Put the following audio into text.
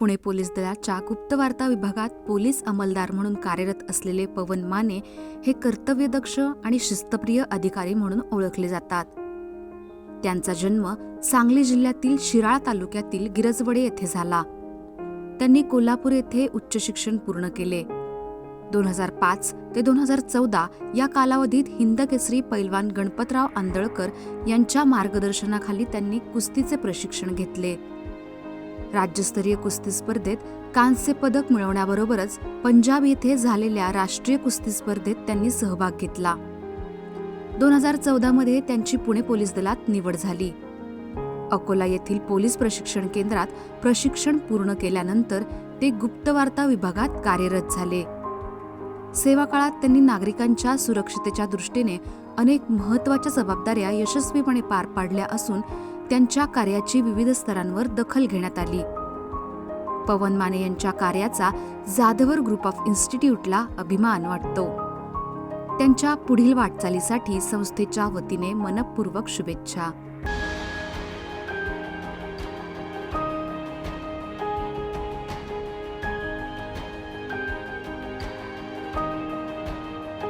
Pune police दलाच्या गुप्तवार्ता विभागात police अंमलदार म्हणून कार्यरत असलेले पवन माने हे कर्तव्यदक्ष आणि शिस्तप्रिय अधिकारी म्हणून ओळखले जातात. त्यांचा जन्म सांगली जिल्ह्यातील शिराळा तालुक्यातील गिरजवडे येथे झाला. त्यांनी कोल्हापूर येथे उच्च शिक्षण पूर्ण केले. 2005 ते 2014 या कालावधीत हिंदकेसरी पैलवान गणपतराव आंदळकर यांच्या मार्गदर्शनाखाली त्यांनी कुस्तीचे प्रशिक्षण घेतले. राज्यस्तरीय कुस्ती स्पर्धेत कांस्य पदक मिळवण्याबरोबरच पंजाब येथे झालेल्या राष्ट्रीय कुस्ती स्पर्धेत त्यांनी सहभाग घेतला. 2014 मध्ये त्यांची पुणे पोलीस दलात निवड झाली. अकोला येथील पोलीस प्रशिक्षण केंद्रात प्रशिक्षण पूर्ण केल्यानंतर ते गुप्तवार्ता विभागात कार्यरत झाले. सेवा काळात त्यांनी नागरिकांच्या सुरक्षितेच्या दृष्टीने अनेक महत्त्वाच्या जबाबदाऱ्या यशस्वीपणे पार पाडल्या असून त्यांच्या कार्याची विविध स्तरांवर दखल घेण्यात आली. पवन माने यांच्या कार्याचा जाधवर ग्रुप ऑफ इन्स्टिट्यूटला अभिमान वाटतो. त्यांच्या पुढील वाटचालीसाठी संस्थेच्या वतीने मनपूर्वक शुभेच्छा.